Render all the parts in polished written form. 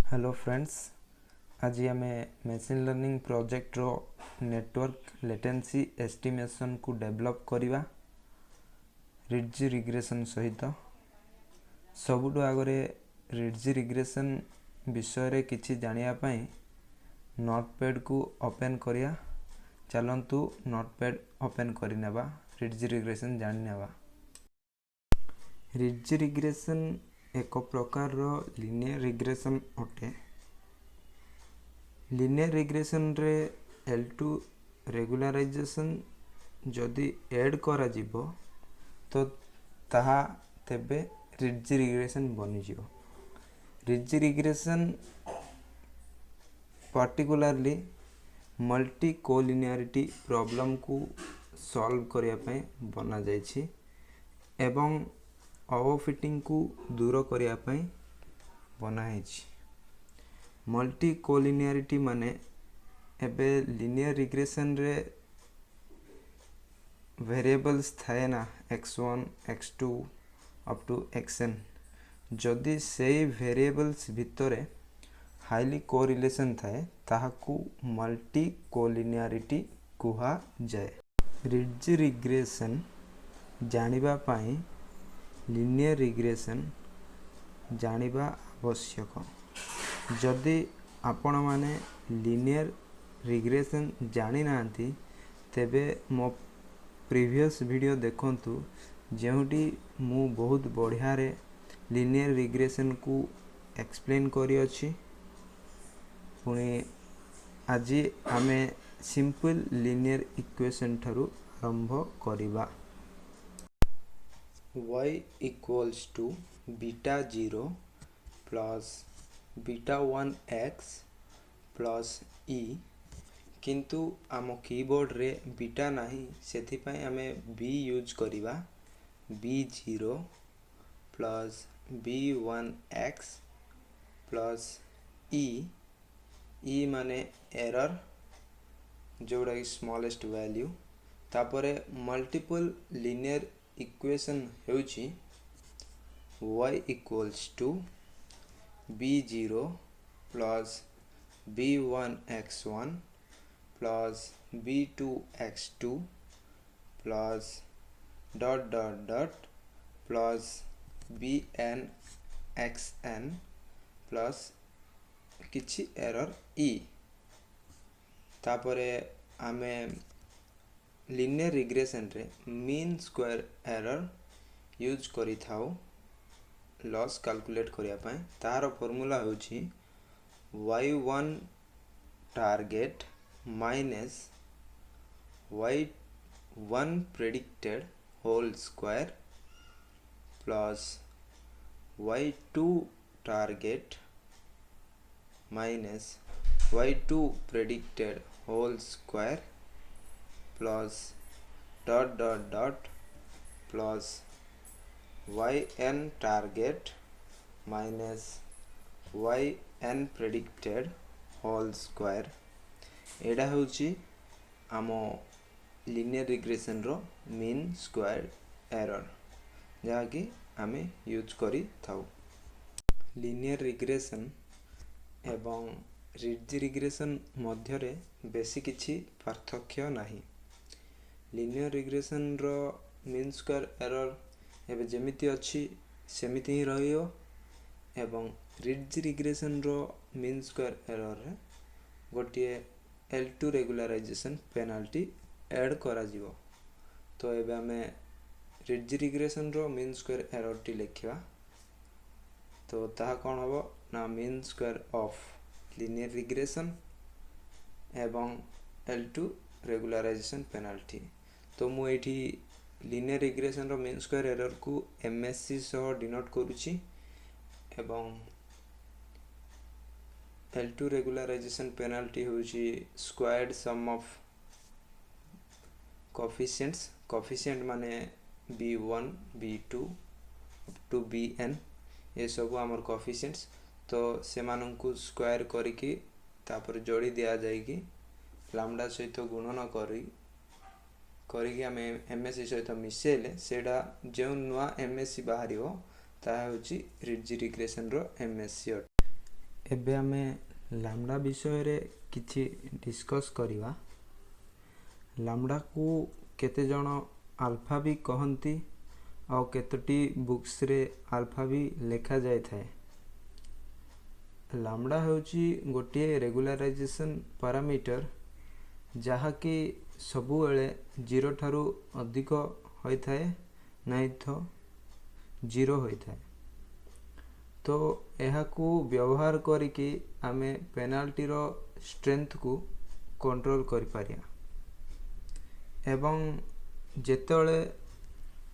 Hello friends, आज आम machine learning project रो network latency estimation को डेवलप करवा रिड्ज रिग्रेशन सहित सबुठ आगे रिड्ज रिग्रेशन विषय किछि जानिया पई नोटपैड को ओपन करिया। चलंतु नोटपैड ओपन करनेबा रिड्ज रिग्रेशन जानिनेबा। रिड्ज रिग्रेशन एक प्रकार लिनियर रिग्रेशन अटे। लिनियर रिग्रेशन रे L2 रेगुलराइजेशन जदि ऐड करा जिवो तो ताहा तेबे रिड्ज रिग्रेशन बनी जिवो। Ridge regression particularly multicollinearity problem को सॉल्व करिया पई बना जायछि एवं ओवरफिटिंग को दूर करिया पई बना हैछि। मल्टी कोलिनियरिटी माने एबे लिनियर रिग्रेशन रे वेरिएबल्स थाए ना x1 x2 up to xn। जदि सेई वेरिएबल्स भितरे हाईली कोरिलेशन थाए ताहाकू मल्टी कोलिनियरिटी कुहा जाए। रिड्ज रिग्रेशन जानिबा पाई लिनियर रिग्रेशन जानिबा आवश्यक। जदि आपण माने लिनियर रिग्रेशन जानी नांती तेबे मो प्रीवियस वीडियो देखंतु जेउटी मु बहुत बढ़िया रे लिनियर रिग्रेशन को एक्सप्लेन करी अछि। पुणी आज आमे सिंपल लिनियर इक्वेशन ठारू आरंभ करिबा। y equals to beta 0 plus beta 1 x plus e किंतु आम कीबोर्ड रे बीटा नहीं सेथि पई आमे b यूज करिबा। b0 plus b1 x plus e माने एरर जोड़ा की स्मॉलेस्ट वैल्यू। तापरे मल्टीपल लिनियर इक्वेशन हेउची y equals to b0 plus b1 x1 plus b2 x2 plus dot dot dot plus bn xn plus किछि error e। तापरे आमे linear regression रे mean square error use करि थाउ loss calculate करिया पय। तार formula होछि y1 target minus y1 predicted whole square plus y2 target minus y2 predicted whole square plus dot dot dot plus yn target minus yn predicted whole square. एडा होची आमो linear regression रो mean square error जहा कि आमे use करी थाउ। Linear regression एवं रिड्ज regression मध्य रे बेसी किछि पार्थक्य नाही। लिनियर रिग्रेशन रो मीन स्क्वायर एरर एबे जेमिति अछि सेमिति ही रहियो एवं रिड्ज रिग्रेशन रो मीन स्क्वायर एरर रे गोटिए L2 रेगुलराइजेशन पेनाल्टी ऐड करा जिवो। तो एबे हमें रिड्ज रिग्रेशन रो मीन स्क्वायर एरर टी लिखिबा। तो ताहा कोन हबो ना mean square of linear regression एवं L2 रेगुलराइजेशन पेनाल्टी। तो मु एठी लिनियर रिग्रेशन रो मीन स्क्वायर एरर को MSC सह डिनोट करूची एवं L2 रेगुलराइजेशन पेनाल्टी होची squared sum of coefficients. Coefficient माने b1 b2 up to bn ये सब हमर कोफिशिएंट्स। तो से मानन को स्क्वायर करिकि तापर जोड़ी दिया जाएगी लैम्डा सहित गुणन करिकि आमे MSC सहित मिसेले सेडा जेउ नुआ MSC बाहरियो ता होची रिड्ज रिग्रेशन रो MSC। एबे आमे लाम्बडा विषय रे किछि डिस्कस करिवा। लाम्बडा को केते जण अल्फा भी कहंती और केतोटी बुक्स रे अल्फा भी लेखा जाय थाए। लाम्बडा होची गोटे रेगुलराइजेशन पैरामीटर जहा कि सबु बेले 0 ठारू अधिक होय थाए नहीं तो 0 होय थाए। तो यह को व्यवहार करिकी आमे पेनाल्टी रो स्ट्रेंथ को कंट्रोल करि पारिया एवं जेतेले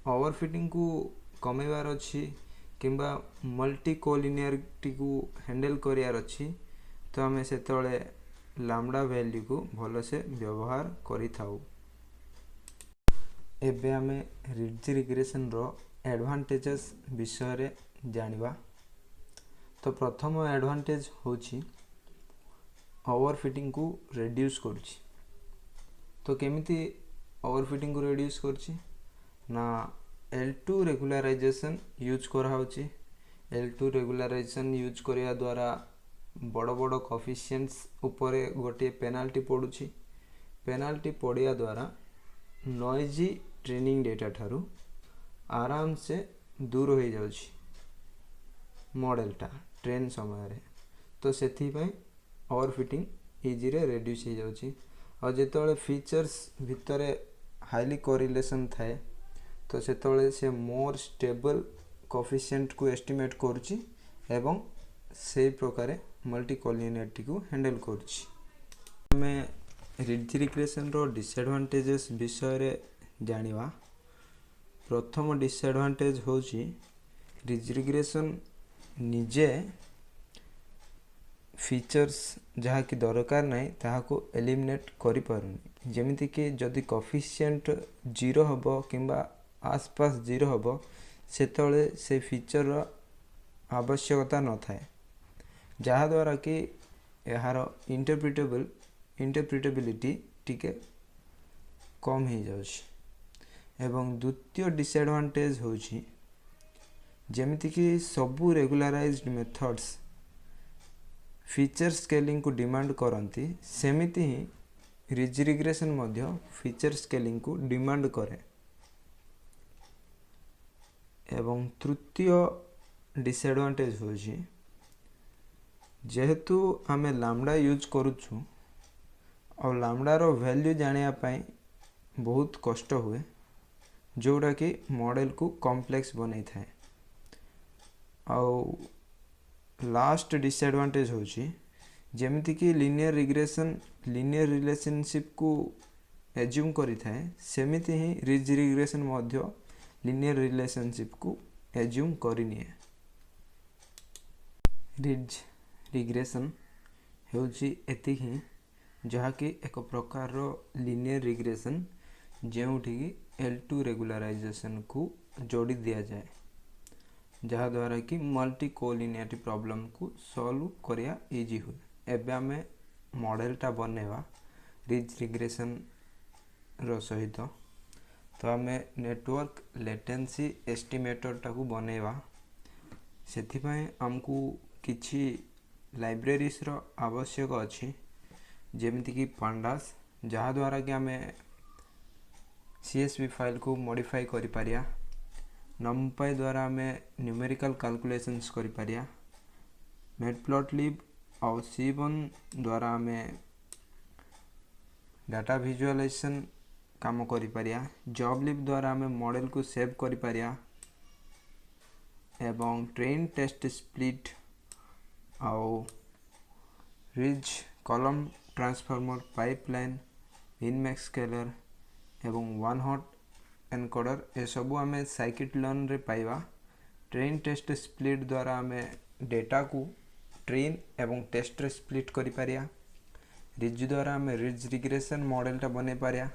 ओवरफिटिंग को कमेवार अछि किंबा मल्टी कोलिनियरिटी को हैंडल करियार अछि तो आमे सेतेले लाम्बडा वैल्यू को भलो से व्यवहार करि थाउ। एबे आमे रिड्ज रिग्रेशन रो एडवांटेजेस विषय रे जानिबा। तो प्रथम एडवांटेज होची ओवरफिटिंग को रिड्यूस करछि। तो केमिति ओवरफिटिंग को रिड्यूस करछि ना L2 रेगुलराइजेशन यूज करा होची। L2 रेगुलराइजेशन यूज करिया द्वारा बड़ बड़ कोफिशिएंट्स ऊपर गोटे पेनाल्टी पडुछि। पेनाल्टी पड़िया द्वारा नॉइजी ट्रेनिंग डेटा ठारू आराम से दूर हो जाउछि मॉडलटा ट्रेन समय रे। तो सेथि पय ओवरफिटिंग इजी रे रिड्यूस हो जाउछि। और जेतोले फीचर्स भितरे हाईली कोरिलेशन थाए तो सेतोले से मोर स्टेबल कोफिशिएंट को एस्टिमेट करछि एवं से प्रकार मल्टी कोलिनियरिटी को हैंडल करछि। हमें रिड्ज रिग्रेशन रो डिसएडवांटेजेस विषय रे जानिबा। प्रथम डिसएडवांटेज होची रिड्ज रिग्रेशन निजे फीचर्स जहा कि दरकार नहीं ताहा को एलिमिनेट करि पारुनी। जेमिति कि जदि कोफिशिएंट 0 हबो किंबा आसपास 0 हबो सेतले से फीचर रो आवश्यकता न थाए जहा द्वारा कि यार इंटरप्रिटेबिलिटी टिके कम हो जाउछि। एवं द्वितीय डिसएडवांटेज होछि जेमिति कि सबु रेगुलराइज्ड मेथड्स फीचर स्केलिंग को डिमांड करंती सेमिति ही रिड्ज रिग्रेशन मध्य फीचर स्केलिंग को डिमांड करे। एवं तृतीय डिसएडवांटेज होछि जेहेतु आमे लाम्बडा यूज करूछु और लाम्बडा रो वैल्यू जानिया पई बहुत कष्ट हुए जोड़ा कि मॉडल को कॉम्प्लेक्स बनै थाए। और लास्ट डिसएडवांटेज होची जेमिति कि लीनियर रिग्रेशन लीनियर रिलेशनशिप को एज्यूम करि थाए सेमिति ही रिड्ज रिग्रेशन मध्य लीनियर रिलेशनशिप को एज्यूम करिनिए। रिड्ज रिग्रेशन होची एति ही जहा कि एक प्रकार रो लीनियर रिग्रेशन जेउठी कि L2 रेगुलराइजेशन को जोड़ी दिया जाए जहा द्वारा कि मल्टी कोलिनियरिटी प्रॉब्लम को सॉल्व करिया इजी हुए। एबे हमें मॉडलटा बनेवा रिड्ज रिग्रेशन रो सहित। तो हमें नेटवर्क लेटेंसी एस्टिमेटर टाकू बनेवा सेथि पय हमकू किछि लाइब्रेरीज रो आवश्यक अछि जेमिति कि पांडास जहा द्वारा कि हमें CSV फाइल को मॉडिफाई करि पारिया। नमपाई द्वारा हमें न्यूमेरिकल कैलकुलेशंस करि पारिया। मैटप्लॉटलिब और C1 द्वारा हमें डाटा विजुअलाइजेशन काम करि पारिया। जॉबलिब द्वारा हमें मॉडल को सेव करि पारिया एवं ट्रेन टेस्ट स्प्लिट और रिज कॉलम ट्रांसफॉर्मर पाइपलाइन इनमैक्स स्केलर एवं वन हॉट एनकोडर ए सबू आमे साइकिट लर्न रे पाइबा। ट्रेन टेस्ट स्प्लिट द्वारा हमें डेटा को ट्रेन एवं टेस्ट रे स्प्लिट करि पारिया। रिज द्वारा हमें रिड्ज रिग्रेशन मॉडलटा बने पारिया।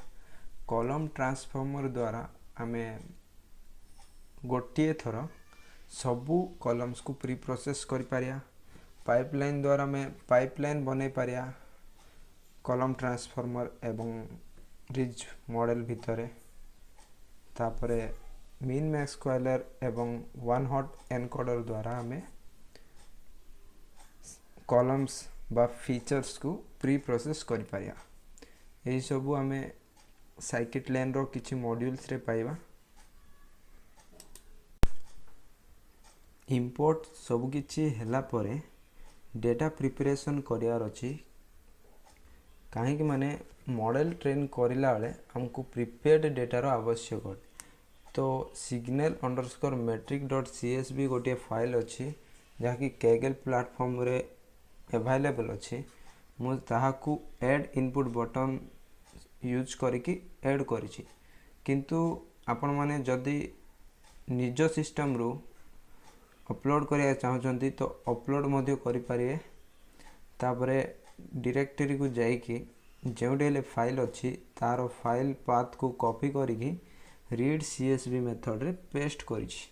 कॉलम ट्रांसफॉर्मर द्वारा हमें गोटे थर सबू कॉलम्स को प्री प्रोसेस करि पारिया। पाइपलाइन द्वारा हमें पाइपलाइन बने पारिया कॉलम ट्रांसफॉर्मर एवं रिज मॉडल भितरे। तापरे मीन मैक्स स्क्वायर एवं वन हॉट एनकोडर द्वारा हमें कॉलम्स बा फीचर्स को प्री प्रोसेस करि पारिया। एही सबु आमे scikit-learn रो किछि मॉड्यूल्स रे पाइबा। इंपोर्ट सब किछि हैला परे डेटा प्रिपरेशन करियार अछि, काहे कि माने मॉडल ट्रेन करिला बेले हमको प्रिपेयर्ड डेटा रो आवश्यक है। तो signal_metric.csv गोटे फाइल अछि जहा कि Kaggle प्लेटफॉर्म रे अवेलेबल अछि। मु ताहाकू ऐड इनपुट बटन यूज करिकि ऐड करिछि, किंतु आपण माने जदि निज सिस्टम रो अपलोड करिया चाहछंती तो अपलोड मध्य करि पारिए। तापरे डायरेक्टरी को जाइकि जेउडेले फाइल अछि तारो फाइल पाथ को कॉपी करिकि रीड सीएसवी मेथड रे पेस्ट करिछि।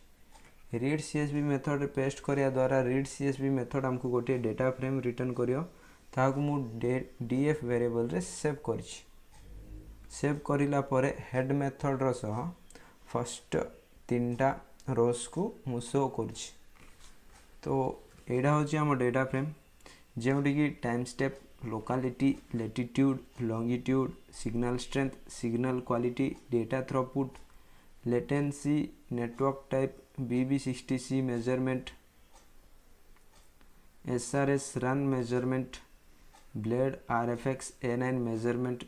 रीड सीएसवी मेथड रे पेस्ट करिया द्वारा रीड सीएसवी मेथड हमको गोटे डेटा फ्रेम रिटर्न करियो, ताकू मु डीएफ वेरिएबल रे सेव करिछि। सेव करिला परे हेड मेथड रो सह फर्स्ट तीनटा रोज को मु शो करिछि। तो एडा होछि हम डेटा फ्रेम जेउडी की time step, locality, latitude, longitude, signal strength, signal quality, data throughput, latency, network type, BB60C measurement, SRS run measurement, blade RFX A9 measurement,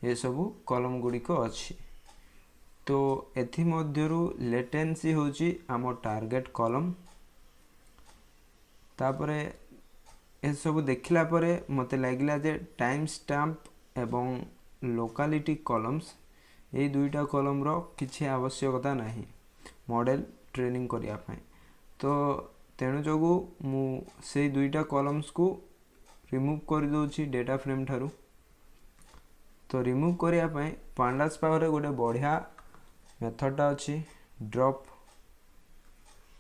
ये सबू कॉलम गुडी को अछि। तो एथि मध्यरु लेटेंसी होछि आम टार्गेट कॉलम। तापरे ए सब देखिला परे मते लागिला जे टाइम स्टैम्प एवं लोकालिटी कॉलम्स ए दुईटा कॉलम रो किछि आवश्यकता नाही मॉडल ट्रेनिंग करिया पय। तो तेनु जोगु मु से दुईटा कॉलम्स को रिमूव कर दोछि डेटा फ्रेम थारु। तो रिमूव करिया पय पांडास पावर गोटे बढ़िया मेथडटा अछि ड्रॉप।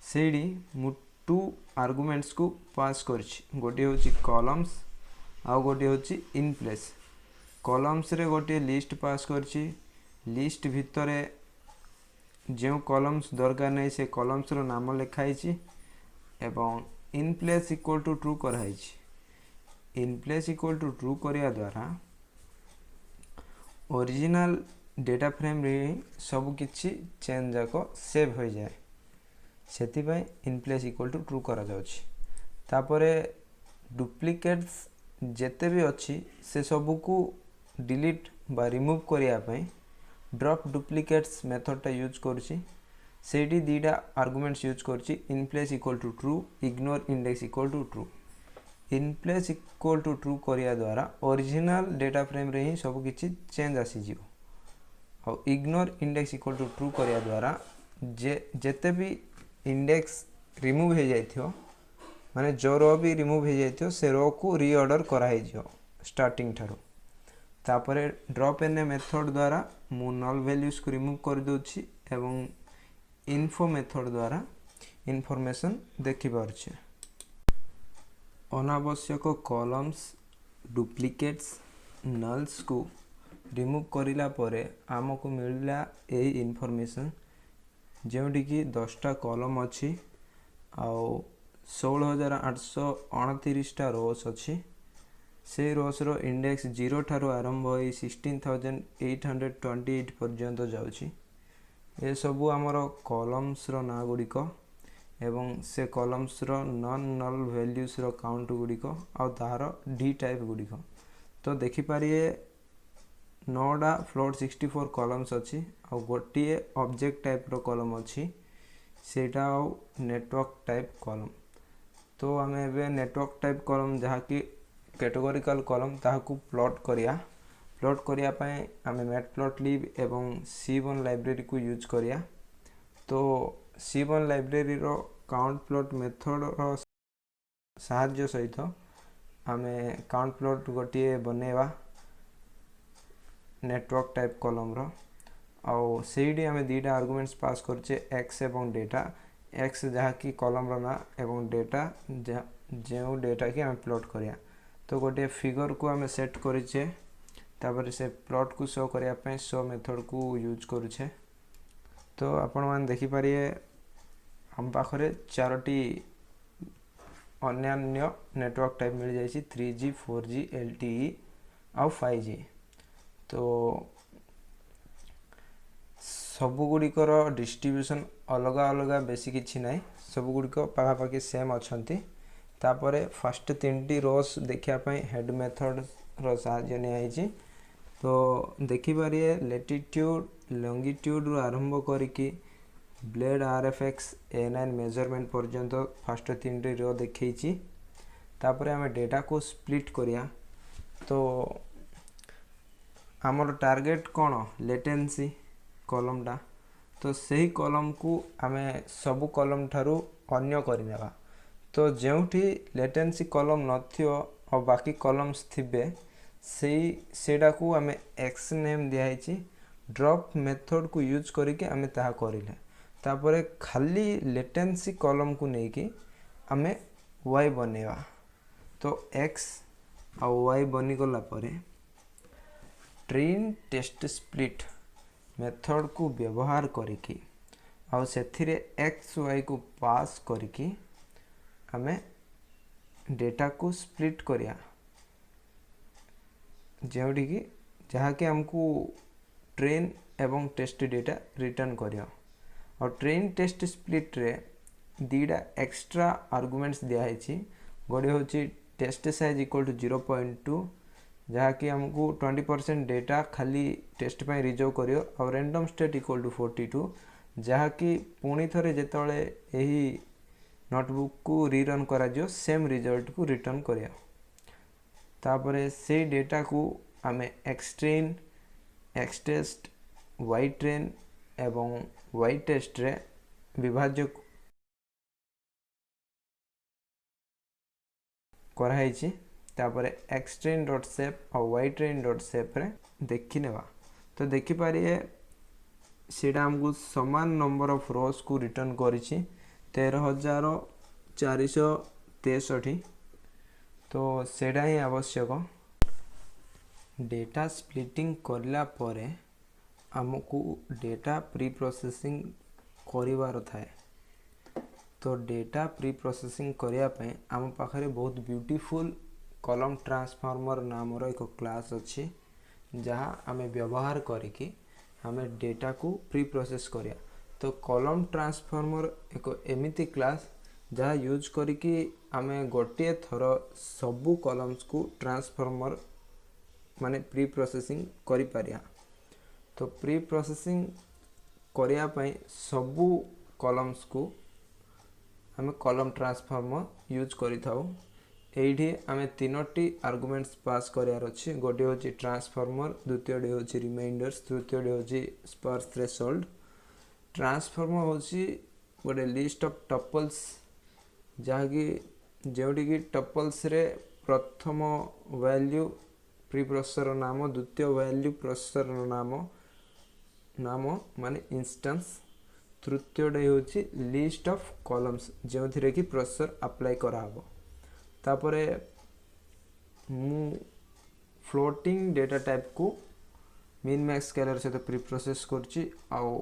सेडी मु टू आर्गुमेंट्स को पास करछि, गोटे होछि कॉलम्स आ गोटे होछि इन प्लेस। कॉलम्स रे गोटे लिस्ट पास करछि, लिस्ट भितरे जे कॉलम्स दरकार नै से कॉलम्स रो नाम लिखाइ छि एवं in place equal to true कराइ छि। In place equal to true करिया द्वारा ओरिजिनल डेटा फ्रेम रे सब किछि चेंज जाको सेव हो जाए, सेति पय in place equal to true करा जाउछि। तापरे डुप्लिकेट्स जेते भी अछि से सब को डिलीट बा रिमूव करिया पय ड्रॉप डुप्लिकेट्स मेथड टा यूज करछि। सेडी दीटा आर्गुमेंट्स यूज करछि, in place equal to true, ignore index equal to true. In place equal to true करिया द्वारा ओरिजिनल डेटा फ्रेम रे ही सब किछि चेंज आसी जिवो। और ignore index equal to true करिया द्वारा जेते भी इंडेक्स रिमूव हो जाइथियो माने जो रो भी रिमूव हो जाइथियो से रो को रीऑर्डर करा हिजो स्टार्टिंग थारो। तापरे ड्रॉप एन मेथड द्वारा मु नल वैल्यूज को रिमूव कर दोछि एवं इन्फो मेथड द्वारा इंफॉर्मेशन देखि पारछे। अनावश्यक कॉलम्स, डुप्लिकेट्स, नल्स को रिमूव करिला परे हमको मिलला ए इंफॉर्मेशन जेउडी की 10टा कॉलम अछि आउ 16829 टा रोस अछि। से रोस रो इंडेक्स 0 ठारो आरंभ होई 16828 पर्यंत जाउछि। ए सबु हमरो कॉलम्स रो ना गुडी को एवं से कॉलम्स रो नॉन नल वैल्यूज रो काउंट गुडी को आ तारो डी टाइप गुडी को। तो देखि पारिए 9टा फ्लोट 64 कॉलम्स अछि आ गोटिए ऑब्जेक्ट टाइप रो कॉलम अछि, सेटा नेटवर्क टाइप कॉलम। तो हमें एबे नेटवर्क टाइप कॉलम जहा कि कैटेगोरिकल कॉलम ताहाकू प्लॉट करिया पय हमें मैटप्लॉटलिब एवं C1 लाइब्रेरी को यूज करिया। तो C1 लाइब्रेरी रो काउंट प्लॉट मेथड रो साहाय्य सहित हमें काउंट प्लॉट गोटिए बनेवा नेटवर्क टाइप कॉलम रो। आउ सेडी हमें दीटा आर्गुमेंट्स पास करछे x एवं डेटा। x जहा कि कॉलम रो ना एवं डेटा जेउ डेटा की हम प्लॉट करिया। तो गोटे फिगर को हमें सेट करिछे, तापर से प्लॉट को शो करिया पे शो मेथड को यूज करूछे। तो आपण मान देखि पारिए हम पाखरे चारोटी अन्यान्य नेटवर्क टाइप मिल जाइए 3G 4G LTE आउ 5G। तो सबुगुड़िकर डिस्ट्रीब्यूशन अलग अलग बेसी किछि ना, सबुगुड़िक पाखापाखि सेम अच्छी। तापरे फर्स्ट 3टी रोज देखापी हेड मेथड रो साहाय्य नियाई। तो देखिपारे लेटिट्यूड लंगिट्यूड रु आरंभ करिकी ब्लेड RFX A9 मेजरमेंट पर्यंत फर्स्ट 3टी रो देखी। तापरे आम डेटा को स्प्लिट करिया। तो आमर टार्गेट कौन लेटेंसी कॉलमटा, तो सही कॉलम को आमे सबु कॉलम ठारू अन्य करनेबा। तो जोठी लेटेंसी कॉलम नथियो और बाकी कॉलम्स थिबे सेटा को आमे एक्स नेम दियाई ड्रॉप मेथड को यूज करके आमे ताहा करिले। तापरे खाली लेटेंसी कॉलम को लेकिन आमे y बनेवा। तो x और y बनी गला परे ट्रेन टेस्ट स्प्लिट मेथड को व्यवहार करिकी और सेथिरे x y को पास करिकी आमे डेटा को स्प्लिट करिया, जोटी की जहाँकि हमको ट्रेन एवं टेस्ट डेटा रिटर्न करियो। और ट्रेन टेस्ट स्प्लिट रे दीटा एक्स्ट्रा आर्गुमेंट्स दिखाई। गोटे हूँ टेस्ट साइज इक्वल टू 0.2 जहाँकि हमको 20% डेटा खाली टेस्ट पे रिजर्व करियो और रैंडम स्टेट इक्वल टू 42 जहाँकि पुणी थे जिते यही नोटबुक को रीरन करा सेम रिजल्ट को रिटर्न करिया। तापरे से डेटा को आमे एक्सट्रेन एक्सटेस्ट वाई ट्रेन एवं वाई टेस्ट रे विभाज्य कराई। तापरे एक्सट्रेन डॉट सेप और वाई ट्रेन डॉट सेप रे देखी नेबा। तो देखी पारिए सेटा हमको समान नंबर ऑफ रोज को रिटर्न करिछि 13,463। तो सेटा ही आवश्यक। डेटा स्प्लिटिंग करला परे हमको डेटा प्री प्रोसेसिंग करिवार थाए। तो डेटा प्री प्रोसेसिंग करिया पे आम पाखरे बहुत ब्यूटीफुल कॉलम ट्रांसफॉर्मर नामर एक क्लास अच्छी जहाँ आमे व्यवहार करिकी आमे डेटा को प्री प्रोसेस करिया। तो कॉलम ट्रांसफॉर्मर एक एमिति क्लास जहाँ यूज करिकी आमे गोटे थर सबू कॉलम्स को ट्रांसफॉर्मर माने प्री प्रोसेसिंग करि पारिया। तो प्री प्रोसेसिंग करिया पई सबू कॉलम्स को आमे कॉलम ट्रांसफॉर्मर यूज करि थाउ। एठी आमे तीनोटी आर्गुमेंट्स पास करियार अछि। गोटे होची ट्रांसफॉर्मर, द्वितीयटी होची रिमाइंडर्स, तृतीयटी होची स्पार्स थ्रेशोल्ड। ट्रांसफॉर्मर होची गोटे लिस्ट ऑफ टपल्स जहाँ की जोटी की टपल्स रे प्रथम वैल्यू प्री प्रोसेसर नाम, द्वितीय वैल्यू प्रोसेसर नाम माने इंस्टेंस, तृतीयटी होची लिस्ट ऑफ कॉलम्स जो थिरे की प्रोसेसर अप्लाई करा हबो। तापरे मु फ्लोटिंग डेटा टाइप को मिन मैक्स स्केलर से तो प्री प्रोसेस करची आउ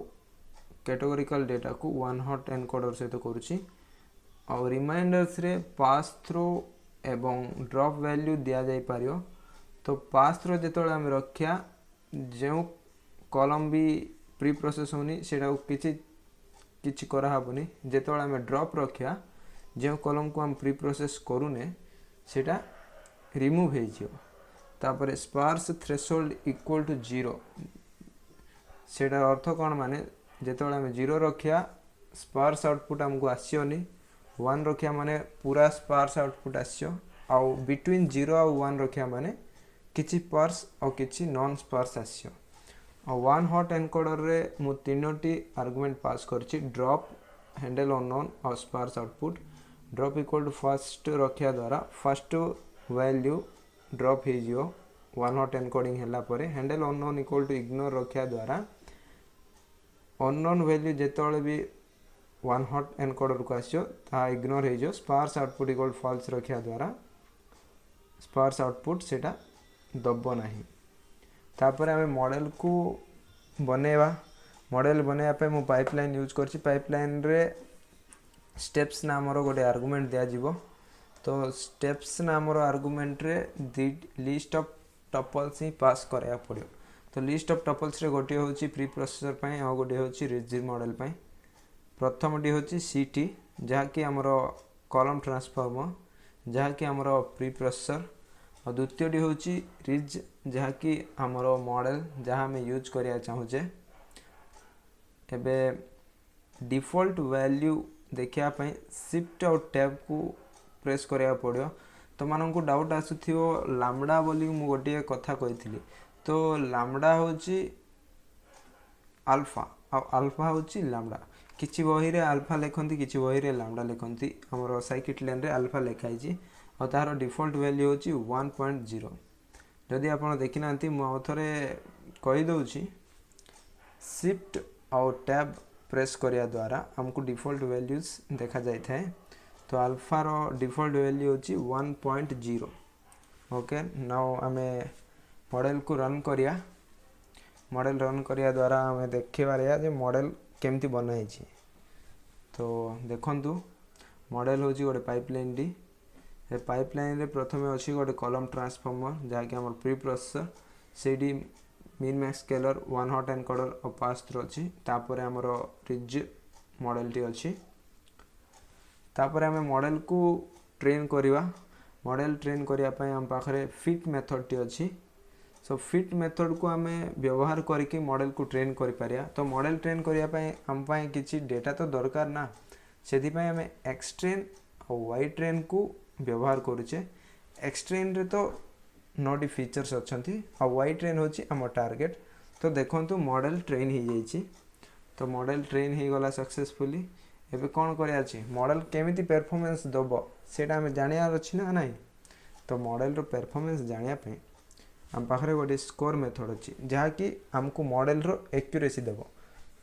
कैटेगोरिकल डेटा को वन हॉट एनकोडर से तो करची। और रिमाइंडर्स रे पास थ्रो एवं ड्रॉप वैल्यू दिया जाई पारियो। तो पास थ्रो जेतोळे हम रखिया जो कॉलम भी प्री प्रोसेस होनी सेटा किछि करा हबनी। जेतोळे हम ड्रॉप रखिया जो कॉलम को हम प्री प्रोसेस करूने सेटा रिमूव हो जियो। तापरे स्पार्स थ्रेशोल्ड इक्वल टू 0 सेटा अर्थ कौन माने जेतोळे हम 0 रखिया स्पार्स आउटपुट हमको आसियोनी, 1 रखिया माने पूरा स्पार्स आउटपुट आसियो आउ बिटवीन 0 और 1 रखिया माने किछि पार्स और किछि नॉन स्पार्स आसियो। और वन हॉट एनकोडर रे मु तीनोटी आर्गुमेंट पास करछि ड्रॉप, हैंडल अननोन और sparse output. Drop equal to first रखिया द्वारा फर्स्ट वैल्यू ड्रॉप हो जियो वन हॉट एनकोडिंग हैला परे। Handle unknown equal to ignore रखिया द्वारा अननोन वैल्यू जेतोळे भी वन हॉट एनकोडर को आसियो ता इग्नोर हो जियो। स्पार्स आउटपुट इक्वल फॉल्स रखिया द्वारा स्पार्स आउटपुट सेटा दबो नाही। तापर आमे मॉडल को बनेवा। मॉडल बनेवा पे मु पाइपलाइन यूज करछि। पाइपलाइन रे स्टेप्स नामर गोटे आर्गुमेंट दिया जिवो। तो स्टेप्स नाम आर्गुमेंट रे लिस्ट ऑफ टपल्स ही पास कराया पड़ो। तो लिस्ट ऑफ टपल्स रे गोटे होची प्री प्रोसेसर पाई आ गोटे होची रिजिड मॉडल पाई। प्रथमटी होची सीटी जहा कि हमरो कॉलम ट्रांसफॉर्मर जहा कि हमरो प्री प्रोसेसर और द्वितीयटी होची रिज जहा कि हमरो मॉडल जहा में यूज करिया चाहूचे। एबे डिफॉल्ट वैल्यू देखिया पई शिफ्ट और टैब को प्रेस करिया पड़ो। तो मानन को डाउट आसुथियो लैम्बडा बोली मु गोटे कथा कहिथिली। तो लैम्बडा होची अल्फा और अल्फा होची लैम्बडा। किछि बही रे अल्फा लेखंती किछि बही रे लैम्बडा लेखंती। हमरो साइकिट लाइन रे अल्फा लेखाई छी और तार डिफॉल्ट वैल्यू होची 1.0। जदि आपण देखि नांती मु आउथरे कहि दउची शिफ्ट और टैब प्रेस करिया द्वारा हमको डिफॉल्ट वैल्यूज देखा जाय थाए। तो अल्फा रो डिफॉल्ट वैल्यू होची 1.0। ओके नाउ हमें मॉडल को रन करिया। मॉडल रन करिया द्वारा हमें देखि बारिया जे मॉडल केमती बनाई छी। तो देखंतु मॉडल होची गोटे पाइपलाइन डी। ए पाइपलाइन रे प्रथमे अछि गोटे कॉलम ट्रांसफॉर्मर जहा कि हमर pre processor सेडी min max scalar 1 hot encoder और पास थ्रू अछि। तापर हमरो रिज मॉडल टी अछि। तापर हमें मॉडल को ट्रेन करिवा। मॉडल ट्रेन करिया पय हम पाखरे फिट मेथड टी अछि। सो फिट मेथड को हमें व्यवहार करके मॉडल को ट्रेन करि पारिया। तो मॉडल ट्रेन करिया पय हम पय किछि डेटा तो दरकार ना। सेति पय हमें एक्सट्रेन और वाई ट्रेन को व्यवहार करूचे। एक्सट्रेन रे तो नोडी फीचर्स अछंती और वाई ट्रेन होची हम टारगेट। तो देखंतु मॉडल ट्रेन ही जाईची। तो मॉडल ट्रेन ही गला सक्सेसफुली। एबे कोन करिया छी मॉडल केमिति परफॉर्मेंस दबो सेटा हमें जानियार अछि ना नाही। तो मॉडल रो परफॉर्मेंस जानिया पे हम पाखरे गोटे स्कोर मेथड अछि जहा कि हमको मॉडल रो एक्यूरेसी देबो।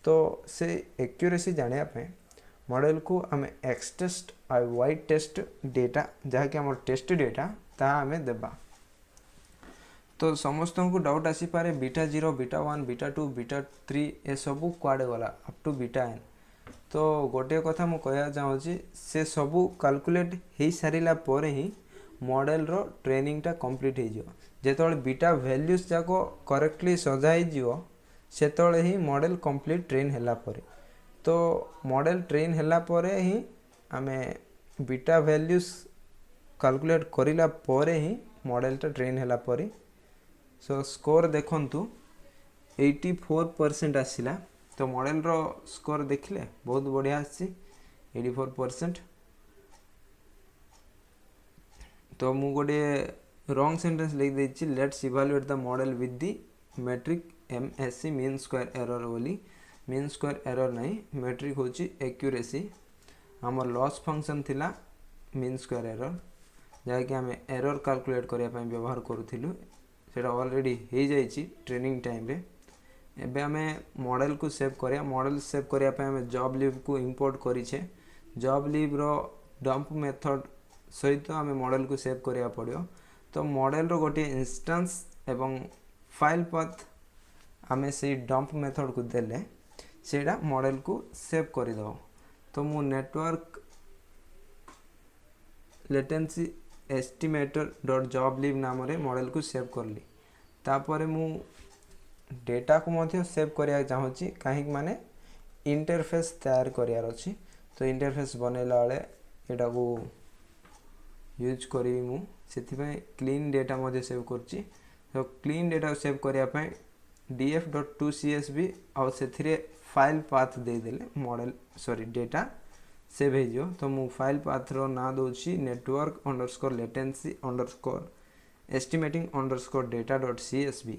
तो से एक्यूरेसी जानिया पे मॉडल को हमें एक्स टेस्ट और वाई टेस्ट डेटा जहा कि हमर टेस्ट डेटा ता हमें देबा। तो समस्त को डाउट आसी पारे बीटा 0 बीटा 1 बीटा 2 बीटा 3 ए सबू क्वाडे गला अप टू बीटा एन। तो गोटे कथा मु कहया चाहूची से सबू कैलकुलेट हे सारिला परे ही मॉडल रो ट्रेनिंग टा कंप्लीट हे जिवो। जेतोले बीटा वैल्यूज जाको करेक्टली सजाई जिवो सेतोले ही मॉडल कंप्लीट ट्रेन हैला परे। तो मॉडल ट्रेन हैला परे ही हमें बीटा वैल्यूज कैलकुलेट करिला परे ही मॉडल टा ट्रेन हैला परे। सो स्कोर देखंतु 84% आसिला। तो मॉडल रो स्कोर देखले बहुत बढ़िया आसी 84%। तो मु गोटे रॉन्ग सेंटेंस लिख देछि let's evaluate the model with the metric MSC mean square error बोली। मीन स्क्वायर एरर नहीं मेट्रिक होची एक्यूरेसी। हमर लॉस फंक्शन थिला मीन स्क्वायर एरर जहा कि हमें एरर कैलकुलेट करिया पय व्यवहार करूथिलु। सेटा ऑलरेडी हे जाईची ट्रेनिंग टाइम रे। एबे हमें मॉडल को सेव करिया। मॉडल सेव करिया पे हमें जॉब लीव को इंपोर्ट करिछे। जॉब लीव रो डंप मेथड सहित हमें मॉडल को सेव करिया पड़ियो। तो मॉडल रो गोटे इंस्टेंस एवं फाइल पाथ हमें से डंप मेथड को देले सेडा मॉडल को सेव करि दो। तो मु network latency estimator dot job leave नाम रे मॉडल को सेव करली। तापरे मु डेटा को मध्य सेव करिया चाहूची काहे माने इंटरफेस तैयार करियार अछि। तो इंटरफेस बनेला वाले एटा को यूज करी मु सेति पे क्लीन डेटा मध्य सेव करची। तो क्लीन डेटा सेव करिया पे df.2csv और सेथिरे फाइल पाथ दे देले मॉडल डेटा सेव हे जो। तो मु फाइल पाथ रो ना दोची network underscore latency underscore estimating underscore data.csv।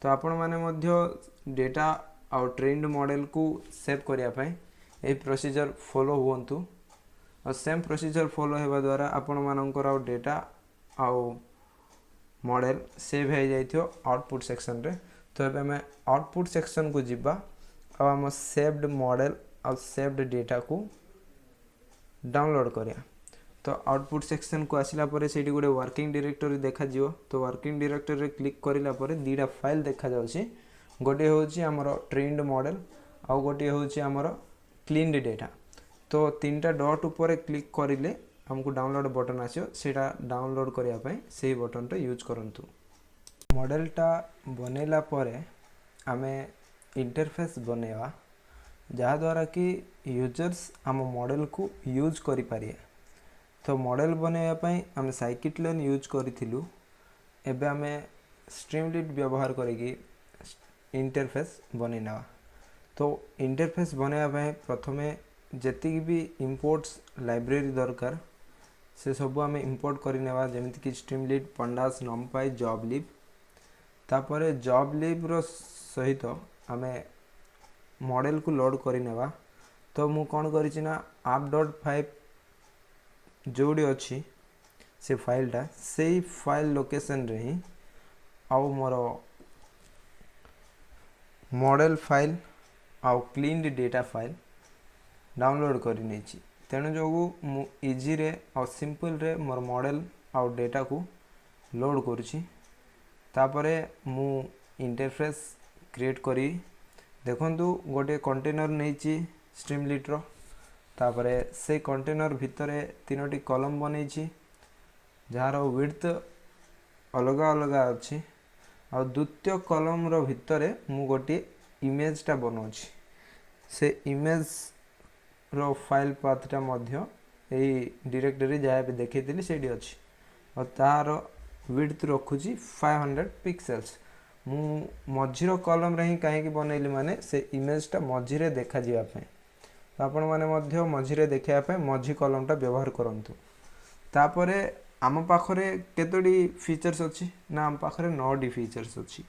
तो आपण माने मध्य डेटा और ट्रेन्ड मॉडल को सेव करिया पय ए प्रोसीजर फॉलो हुवंतु। और सेम प्रोसीजर फॉलो हेबा द्वारा आपण मानकर और डेटा और मॉडल सेव हो जाइथियो आउटपुट सेक्शन रे। तो एबे हमें आउटपुट सेक्शन को जिबा और हम सेव्ड मॉडल और सेव्ड डेटा को डाउनलोड करिया। तो आउटपुट सेक्शन को आसिला परे सेठी गोटे वर्किंग डायरेक्टरी देखा जिवो। तो वर्किंग डायरेक्टरी रे क्लिक करिला परे दीटा फाइल देखा जाउची। गोटे होची हमरो ट्रेन्ड मॉडल और गोटे होची हमरो क्लीन्ड डेटा। तो तीनटा डॉट ऊपर क्लिक करिले हमको डाउनलोड बटन आसो सेटा डाउनलोड करने पे से बटन टा यूज करंतु। मॉडलटा बनैला परे आमे इंटरफेस बनेवा जहाँद्वारा कि यूजर्स आम मॉडल को यूज करि पारिए। तो मॉडल बनवाई आम साइकिटलाइन यूज करूँ एबे आमे स्ट्रीमलीट व्यवहार करिकी इंटरफेस बनैना। तो इंटरफेस बनवाई प्रथमे जेतिक भी इंपोर्ट्स लाइब्रेरी दरकार से सब आम इंपोर्ट करनेवा जमीक कि स्ट्रीमलीट पंडास नमपाई जॉब लिब तापर जॉब लिब रो सहित आमे मॉडल को लोड करनेवा। तो मु कौन करिना app.5 जोड़ी अच्छी से फाइलटा से फाइल लोकेशन रे ही आउ मोर मॉडल फाइल आउ क्लीन डेटा फाइल डाउनलोड कर नहीं तेणु जो मु इजी रे और सिंपल रे मोर मॉडल आउ डेटा को लोड करुँची। तापरे मु इंटरफेस क्रिएट करी देखंतु गोटे कंटेनर नहीं स्ट्रीमलीट रो तापरे से कंटेनर भितरे तीनोटी कॉलम बनैछि जार विड्थ अलग अलग अच्छी आ द्वितीय कॉलम रो भितरे मु गोटे इमेजटा बनाउछि से इमेज रो फाइल पाथटा मध्य एई डायरेक्टरी जहाँ भी देखैतिली सेठी अछि और तार विड्थ रखुछि 500 पिक्सेल्स। मु मझीर कॉलम रे ही कहीं बनैली माने से इमेजटा मझीरे देखा जिया पे तो आपण माने मध्य मझीरे देखिया पे मझी कॉलमटा व्यवहार करंतु। तापरे आम पाखरे केतोडी फीचर्स अछि ना आम पाखरे 9टी फीचर्स अछि।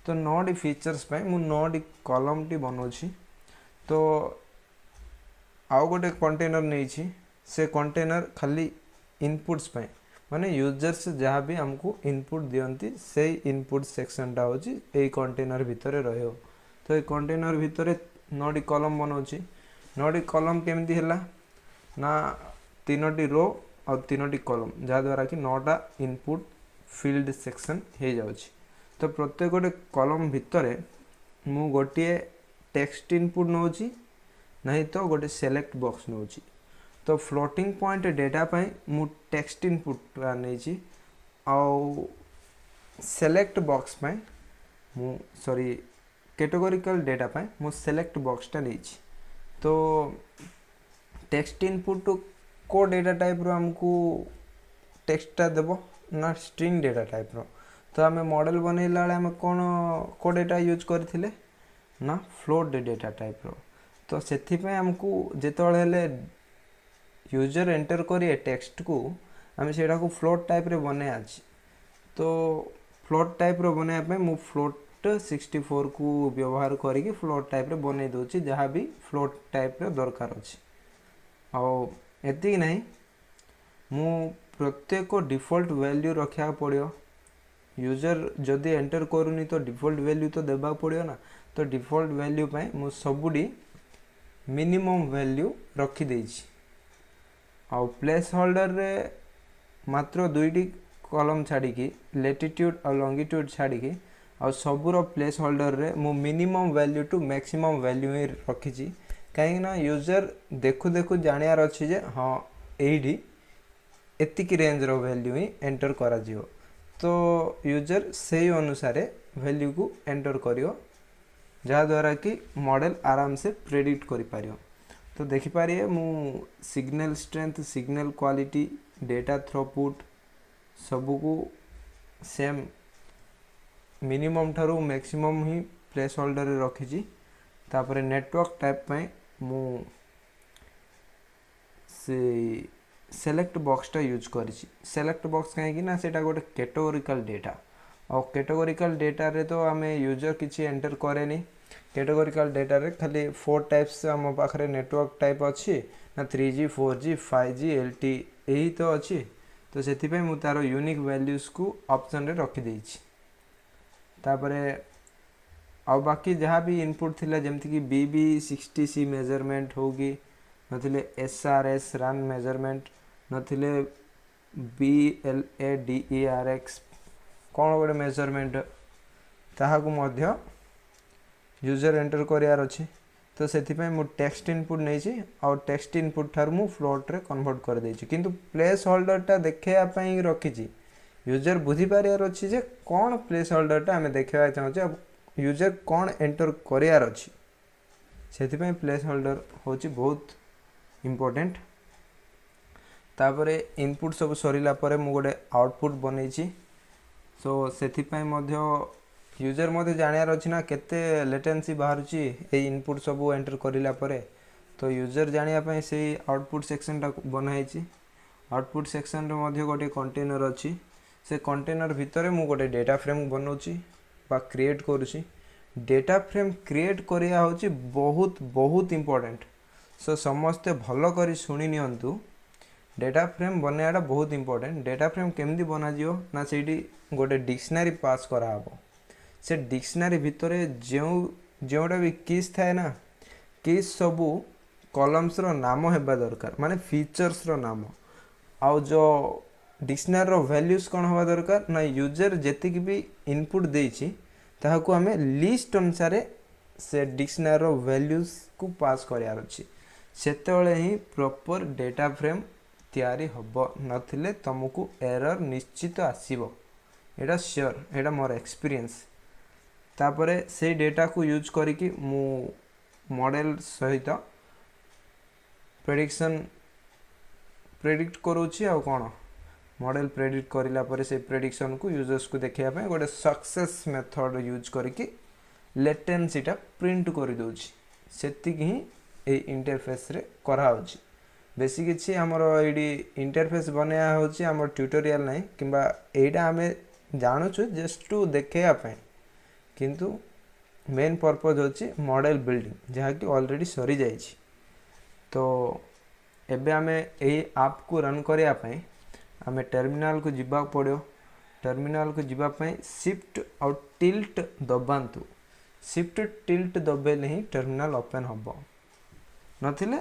तो 9टी फीचर्स पे मु 9टी कॉलम टी बनौछि। तो आउ गोटे कंटेनर नहीं से कंटेनर खाली इनपुट्स पे माने यूजर्स जहाँ भी हमको इनपुट दियंती से इनपुट सेक्शनटा होची ए कंटेनर भितरे रहियो। तो ए कंटेनर भितरे 9टी कॉलम बनौछि। 9टी कॉलम केमती हैला ना 3टी रो और 3टी कॉलम जहाँ द्वारा कि 9टा इनपुट फील्ड सेक्शन हो जाउछि। तो प्रत्येक गोटे कॉलम भितरे मु गोटे टेक्स्ट इनपुट नौछि नहीं तो गोटे सेलेक्ट बॉक्स नौछि। तो फ्लोटिंग पॉइंट डेटा पाई मु टेक्स्ट इनपुट नहीं आउ सेलेक्ट बॉक्स पाई मु सॉरी कैटेगोरिकल डेटा पाई मु सेलेक्ट बॉक्सटा नहीं। तो टेक्स्ट इनपुट को डेटा टाइप रो हमको टेक्स्टटा देबो ना स्ट्रिंग डेटा टाइप रो। तो आम मॉडल बनैला आम कौन को डेटा यूज करथिले ना फ्लोट डेटा टाइप रो। तो सेथिपे हमको जेतोले यूजर एंटर करिए टेक्स्ट को आम सेटा को फ्लोट टाइप रे बने अछि। तो फ्लोट टाइप रो बने पे मु फ्लोट 64 को व्यवहार करिके फ्लोट टाइप रे बने दोछि जहाँ भी फ्लोट टाइप रे दरकार अछि। आ एति नहीं मु प्रत्येक डिफॉल्ट वैल्यू रखा पड़ियो। यूजर जदि एंटर करूनी तो डिफॉल्ट वैल्यू तो देबा पड़ियो ना। तो डिफॉल्ट वैल्यू पे मु सबुडी मिनिमम वैल्यू रखी देछि। आ प्लेस होल्डर रे मात्र 2टी कॉलम छाड़ी की लैटिट्यूड और लॉन्गिट्यूड छाड़ी की आ सबुर प्लेस होल्डर रे मु minimum value to maximum value ही रखी कहीं ना यूजर देखु देखु जानियार अच्छी जे हाँ एडी एतिक रेंज रो वैल्यू ही एंटर करा जियो। तो यूजर से अनुसार वैल्यू को एंटर करियो जहाँ द्वारा कि मॉडल आराम से प्रेडिक्ट करि पारियो। तो देखि पारिए मु signal strength signal quality data throughput सबू को सेम मिनिमम ठारू मैक्सिमम ही प्लेस होल्डर रे रखी। तापर नेटवर्क टाइप पे मु से सेलेक्ट बॉक्सटा यूज करिछि। सेलेक्ट बॉक्स कहीं ना सेटा गोटे कैटेगोरिकल डेटा और कैटेगोरिकल डेटा रे तो आम यूजर किसी एंटर करेनी। कैटेगोरिकल डेटा रे खाली 4 टाइप्स आम पाखरे नेटवर्क टाइप अच्छी ना 3G 4G 5G LTE यही तो अच्छी। तो से मु तार यूनिक वैल्यूज को ऑप्शन रे रखी देछि। तापरे आ बाकी जहाँ भी इनपुट थिला जेमति कि BB60C मेजरमेंट होगी नथिले SRS रन मेजरमेंट नथिले BLADERX कौन गोटे मेजरमेंट ताहा को मध्य यूजर एंटर करियार अछि। तो से मु टेक्स्ट इनपुट नहीं आ टेक्स्ट इनपुट ठार मु फ्लोट रे कन्वर्ट कर देछि किंतु प्लेस होल्डरटा देखापी रखी यूजर बुझी पारियार अच्छी जे कौन प्लेस होल्डरटा आम देखा चाहूँ अब यूजर कौन एंटर करार अच्छी से प्लेस होल्डर हूँ बहुत इम्पोर्टेंट। तापर इनपुट सब सरला मु गोटे आउटपुट बनई सो से यूजर मध्य जानार अच्छी ना केते लेटेंसी बाहर इनपुट सब एंटर करला तो यूजर जानापी से आउटपुट सेक्शन टा बनाई आउटपुट सेक्शन रे गोटे कंटेनर अच्छी से कंटेनर भितर मु गोटे डेटा फ्रेम बनाऊँगी बा क्रिएट करुँची डेटा फ्रेम क्रिएट करिया होची बहुत बहुत इम्पोर्टेंट सो समस्ते भल कर शुणी नियंतु डेटा फ्रेम बनाया बहुत इंपोर्टेंट डेटा फ्रेम केमती बना ना से गोटे डिक्शनरी पास करा से डिक्शनरी भितर जोटा भी कीज थाए ना कीज सबू कॉलम्स रो नाम हेबा दरकार माने फीचर्स रो नाम आउ जो डिक्शनरी रो वैल्यूज कौन हवा दरकार ना यूजर जेति भी इनपुट देछि ताहाकू हमें लिस्ट अनुसार से डिक्शनरी रो वैल्यूज को पास करियार अछि सेतेबेले ही प्रॉपर डेटा फ्रेम तैयारी हब नथिले तुमको एरर निश्चित आसीबो एटा श्योर एटा मोर एक्सपीरियंस। तापरे से डेटा को यूज करिकी मु मॉडल सहित प्रेडिक्ट करूची आ कोन मॉडल प्रेडिक्ट करिला परे से प्रेडिक्शन को यूजर्स को देखिया पे गोटे सक्सेस मेथड यूज करिकी लेटेंसी टा प्रिंट कर दोची सेतिक ही ए इंटरफेस रे करा होची बेसी किसी आमर ये इंटरफेस बनाया होची आमर ट्यूटोरियल नहीं किंबा एटा आमे जानूछु जस्ट टू देखापी किंतु मेन पर्पज होची मॉडल बिल्डिंग जहाँ कि ऑलरेडी सरी जाइए। तो एबे आमे ए आप को रन करने आमे टर्मिनल को जीवा पड़ो टर्मिनल को जीवाई शिफ्ट और टिल्ट दबातु शिफ्ट टिल्ट दबेले ही टर्मिनल ओपन हम नथिले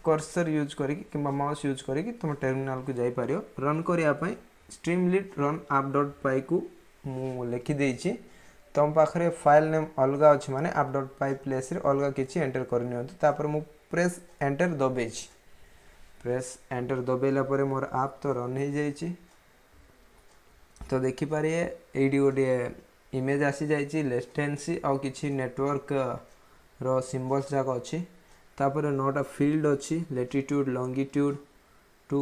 कर्सर यूज करी कि माउस यूज करी तुम टर्मिनल को जाई पारियो रन करने स्ट्रीमलीट रन आप डॉट पाई को मु लिखी देछि तुम पाखरे फाइल नेम अलग अच्छी माने आप डॉट पाई प्लेस रे अलग किसी एंटर करनी तापर मु प्रेस एंटर दबेछि प्रेस एंटर दबेला परे मोर आप तो रन हो जाइए। तो देखिपारे ये गोटे इमेज आसी जाइए लेटेंसी आउ किछि नेटवर्क रो सिंबल्स जाक अच्छी तापर 9टा फील्ड अच्छी लैटिट्यूड लॉन्गिट्यूड टू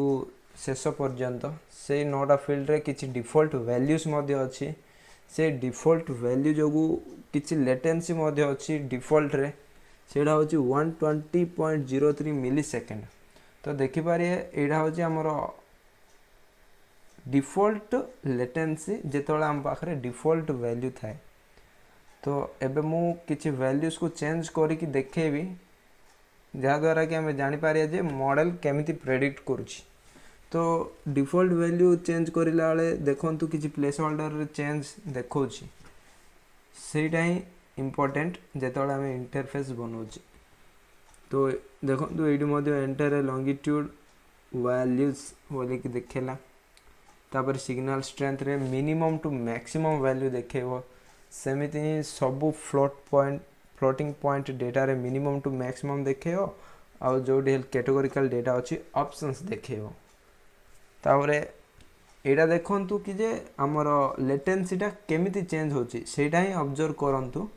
शेष पर्यंत से 9टा फील्ड रे किछि डिफॉल्ट वैल्यूज मध्य अच्छी से डिफॉल्ट वैल्यू जो किछि लेटेंसी मध्य अच्छी डिफॉल्ट रे सेडा होची 120.03 मिली सेकेंड। तो देखिपारे एडा होची हमर डिफॉल्ट लेटेंसी जेतोला हम पाखरे डिफॉल्ट वैल्यू थाए। तो एबे मु किछि वैल्यूज को चेंज करिकि देखेबी जहाँद्वारा कि आम जापर जे मॉडल केमिति प्रेडिक्ट करुछि। तो डिफॉल्ट वैल्यू चेंज करला बेले देखंतु किछि प्लेस होल्डर रे चेंज देखौछि सेटा ही इम्पोर्टेंट जेतोला आम इंटरफेस बनाउछि। तो देखंतु एडी मध्य एंटर लॉन्गिट्यूड वैल्यूज बोली कि देखेला तापर सिग्नल स्ट्रेंथ रे मिनिमम टू मैक्सिमम वैल्यू देखेबो सेमिति ही सबु फ्लोटिंग पॉइंट डेटा रे मिनिमम टू मैक्सिमम देखेबो आ जो कैटेगोरिकल डेटा अच्छी ऑप्शंस देखेबो। तापरे एटा देखंतु कि जे हमर लेटेंसी टा केमिति चेंज होची सेटा ही ऑब्जर्व करंतु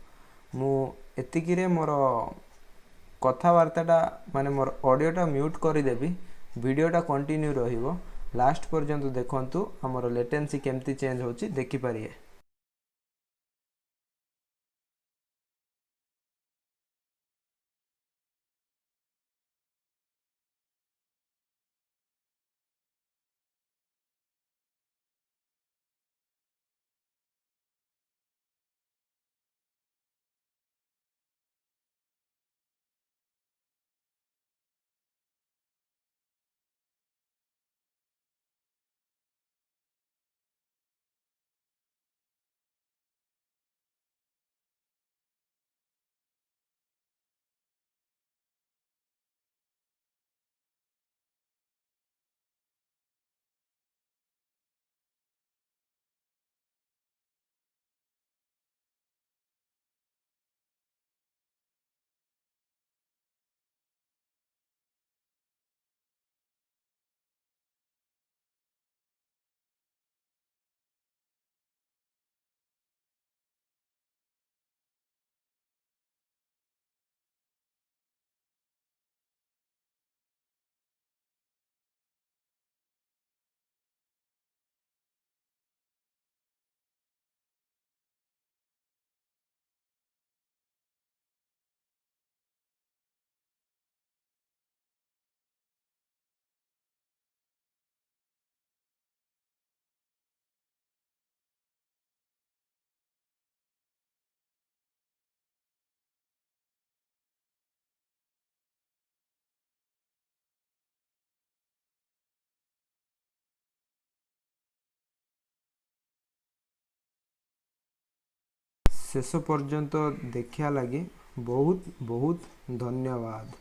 मु एतिकी रे मोर कथावार्ताटा माने मोर ऑडियोटा म्यूट कर देबी वीडियोटा कंटिन्यू रहिबो लास्ट पर्यंत देखंतु हमर लेटेंसी केमिति चेंज होची देखि पारिए। शेष पर्यंत देखा लगी बहुत बहुत धन्यवाद।